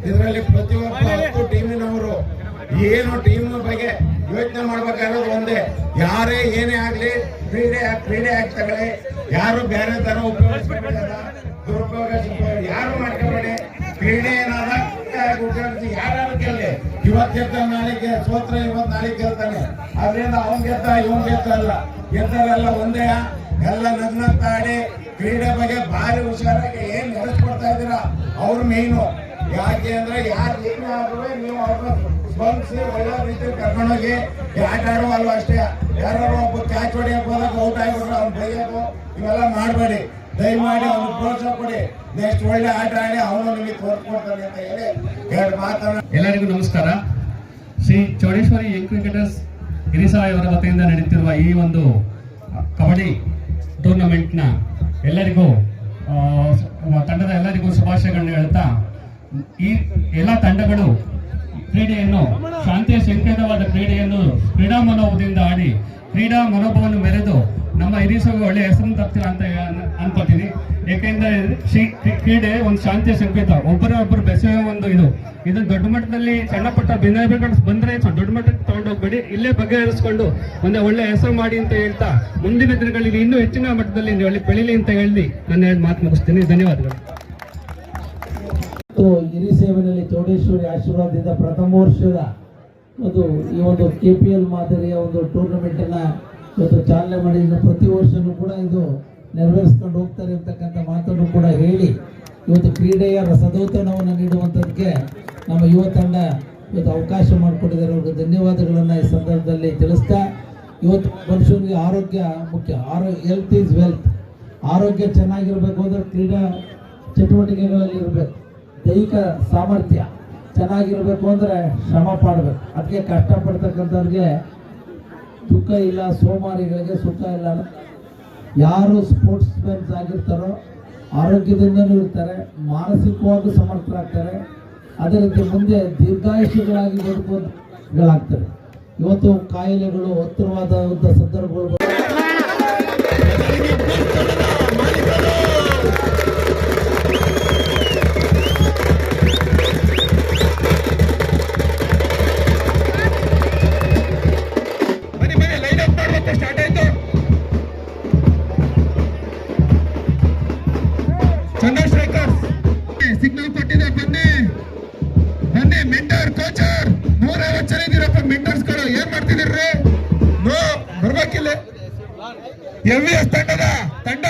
ಇದರಲ್ಲಿ ಪ್ರತಿಯೊಬ್ಬ ಟೀಮಿನವರು ಏನು ಟೀಮ್ ಬಗ್ಗೆ ಯೋಚನೆ ಮಾಡ್ಬೇಕಾಗಿರೋದು ಒಂದೇ, ಯಾರೇ ಏನೇ ಆಗ್ಲಿ ಕ್ರೀಡೆ ಆಗ್ತವೆ, ಯಾರು ಬೇರೆ ತರ ಉಪಯೋಗಿಸ್ಬೇಡ, ದುರುಪಯೋಗ ಯಾರು ಮಾಡ್ಕೋಬೇಡಿ. ಕ್ರೀಡೆ ಏನಾದ ಉಪಯೋಗಿಸಿ ಯಾರು ಗೆಲ್ಲಿ, ಇವತ್ತು ಗೆದ್ದ ನಾಳೆಗೆ ಸೋತ್ರ, ಇವತ್ತು ನಾಳೆಗೆ ಗೆಲ್ತಾನೆ, ಅದರಿಂದ ಅವನ್ ಗೆದ್ದ ಇವನ್ ಗೆದ್ದ ಅಲ್ಲ, ಗೆದ್ದರೆಲ್ಲ ಒಂದೇ, ಎಲ್ಲ ನಗ್ನಗ್ತ ಆಡಿ ಕ್ರೀಡೆ ಬಗ್ಗೆ ಭಾರಿ ಹುಷಾರಾಗಿ ಏನ್ ನಡೆಸ್ಕೊಡ್ತಾ ಇದ್ದೀರಾ ಅವ್ರ ಮೇಯ್ನು. ಯಾಕೆ ಅಂದ್ರೆ ಯಾರು ಏನೇ ಆದ್ರೂ ನೀವು ಅವ್ರನ್ನ ಸ್ಪಂದಿಸಿ ಒಳ್ಳೆ ರೀತಿ ಕರ್ಕೊಂಡೋಗಿ ಆಟ ಆಡುವಲ್ವ ಅಷ್ಟೇ. ಯಾರು ಒಬ್ಬ ಕ್ಯಾಚ್ ಹೊಡಿಯಕ್ಕೆ ಹೋದಾಗ ಔಟ್ ಆಗಿಬಿಟ್ರೆ ಅವ್ನು ಬೈಯೋದು ಇವೆಲ್ಲ ಮಾಡಬೇಡಿ, ದಯಮಾಡಿ ಅವ್ನು ಪ್ರೋತ್ಸಾಹ ಕೊಡಿ, ನೆಕ್ಸ್ಟ್ ಒಳ್ಳೆ ಆಟ ಆಡಿ ಅವನು ನಿಮಗೆ ತೋರ್ಸ್ಕೊಡ್ತಾನೆ ಅಂತ ಹೇಳಿ ಎರಡು ಮಾತನ್ನ. ಎಲ್ಲರಿಗೂ ನಮಸ್ಕಾರ. ಶ್ರೀ ಚೌಡೇಶ್ವರಿ ಯಂಗ್ ಕ್ರಿಕೆಟರ್ಸ್ ಹಿರಿಸಾಯಿ ಅವರ ವತಿಯಿಂದ ನಡೆಯುತ್ತಿರುವ ಈ ಒಂದು ಕಬಡ್ಡಿ ಟೂರ್ನಮೆಂಟ್ನ ಎಲ್ಲರಿಗೂ ತಂಡದ ಎಲ್ಲರಿಗೂ ಶುಭಾಶಯಗಳನ್ನು ಹೇಳ್ತಾ, ಈ ಎಲ್ಲ ತಂಡಗಳು ಕ್ರೀಡೆಯನ್ನು ಶಾಂತಿಯ ಸಂಕೇತವಾದ ಕ್ರೀಡೆಯನ್ನು ಕ್ರೀಡಾ ಮನೋಭಾವದಿಂದ ಆಡಿ ಕ್ರೀಡಾ ಮನೋಭಾವವನ್ನು ಮೆರೆದು ನಮ್ಮ ಹಿರಿಸೋಗೆ ಒಳ್ಳೆಯ ಹೆಸರನ್ನು ತರ್ತೀರಾ ಅಂತ ಅನ್ಕೋತೀನಿ. ಏಕೆಂದರೆ ಕ್ರೀಡೆ ಒಂದು ಶಾಂತಿಯ ಸಂಕೇತ, ಒಬ್ಬರೊಬ್ಬರು ಬೆಸೆಯುವ ಒಂದು ಇದು ದೊಡ್ಡ ಮಟ್ಟದಲ್ಲಿ ಸಣ್ಣ ಪುಟ್ಟ ಭಿನ್ನಾಭಿಪ್ರಾಯ ಬಂದರೆ ದೊಡ್ಡ ಮಟ್ಟಕ್ಕೆ ತಗೊಂಡೋಗ್ಬೇಡಿ, ಇಲ್ಲೇ ಬಗೆಹರಿಸ್ಕೊಂಡು ಒಂದೇ ಒಳ್ಳೆ ಹೆಸರು ಮಾಡಿ ಅಂತ ಹೇಳ್ತಾ ಮುಂದಿನ ದಿನಗಳಲ್ಲಿ ಇನ್ನೂ ಹೆಚ್ಚಿನ ಮಟ್ಟದಲ್ಲಿ ಒಳ್ಳೆ ಬೆಳೀಲಿ ಅಂತ ಹೇಳಿ ನನ್ನ ಮಾತು ಮುಗಿಸ್ತೀನಿ. ಧನ್ಯವಾದಗಳು. ಹಿರಿ ಸೇವೆಯಲ್ಲಿ ಚೌಡೇಶ್ವರಿ ಆಶೀರ್ವಾದದಿಂದ ಪ್ರಥಮ ವರ್ಷದ ಈ ಒಂದು KPL ಮಾದರಿಯ ಒಂದು ಟೂರ್ನಮೆಂಟ್ ಅನ್ನ ಇವತ್ತು ಚಾಲನೆ ಮಾಡಿದ, ಪ್ರತಿ ವರ್ಷನೂ ಕೂಡ ಇದು ನೆರವೇರಿಸ್ಕೊಂಡು ಹೋಗ್ತಾರೆ ಅಂತಕ್ಕಂಥ ಮಾತನ್ನು ಕೂಡ ಹೇಳಿ, ಇವತ್ತು ಕ್ರೀಡೆಯ ರಸದೌತಣವನ್ನು ನೀಡುವಂಥದ್ದಕ್ಕೆ ನಮ್ಮ ಯುವ ತಂಡ ಇವತ್ತು ಅವಕಾಶ ಮಾಡಿಕೊಟ್ಟಿದ್ದಾರೆ. ಅವ್ರಿಗೆ ಧನ್ಯವಾದಗಳನ್ನು ಈ ಸಂದರ್ಭದಲ್ಲಿ ತಿಳಿಸ್ತಾ, ಇವತ್ತು ಮನುಷ್ಯನಿಗೆ ಆರೋಗ್ಯ ಮುಖ್ಯ, ಹೆಲ್ತ್ ಈಸ್ ವೆಲ್ತ್. ಆರೋಗ್ಯ ಚೆನ್ನಾಗಿರ್ಬೇಕು ಅಂದರೆ ಕ್ರೀಡಾ ಚಟುವಟಿಕೆಗಳಲ್ಲಿ ಇರಬೇಕು, ದೈಹಿಕ ಸಾಮರ್ಥ್ಯ ಚೆನ್ನಾಗಿರ್ಬೇಕು ಅಂದರೆ ಶ್ರಮ ಪಡಬೇಕು. ಅದಕ್ಕೆ ಕಷ್ಟಪಡ್ತಕ್ಕಂಥವ್ರಿಗೆ ದುಃಖ ಇಲ್ಲ, ಸೋಮಾರಿಗಳಿಗೆ ಸುಖ ಇಲ್ಲ. ಯಾರು ಸ್ಪೋರ್ಟ್ಸ್ ಮೆನ್ಸ್ ಆಗಿರ್ತಾರೋ ಆರೋಗ್ಯದಿಂದನೂ ಇರ್ತಾರೆ, ಮಾನಸಿಕವಾಗಿ ಸಮರ್ಥರಾಗ್ತಾರೆ, ಅದೇ ರೀತಿ ಮುಂದೆ ದೀರ್ಘಾಯುಷಿಗಳಾಗಿ ಬದುಕುಗಳಾಗ್ತವೆ. ಇವತ್ತು ಕಾಯಿಲೆಗಳು ಹತ್ತಿರವಾದಂಥ ಸಂದರ್ಭಗಳು ಸಿಗ್ನಲ್ ಕೊಟ್ಟಿದೆ, ಬನ್ನಿ ಮೆಂಟರ್ ಕೋಚರ್ 150 ಜನ ಇದೀರಪ್ಪ ಮೆಂಟರ್ಸ್ಗಳು, ಏನ್ ಮಾಡ್ತಿದ್ದೀರಿ? ಬರ್ಬೇಕಿಲ್ಲ. MVS ತಂಡ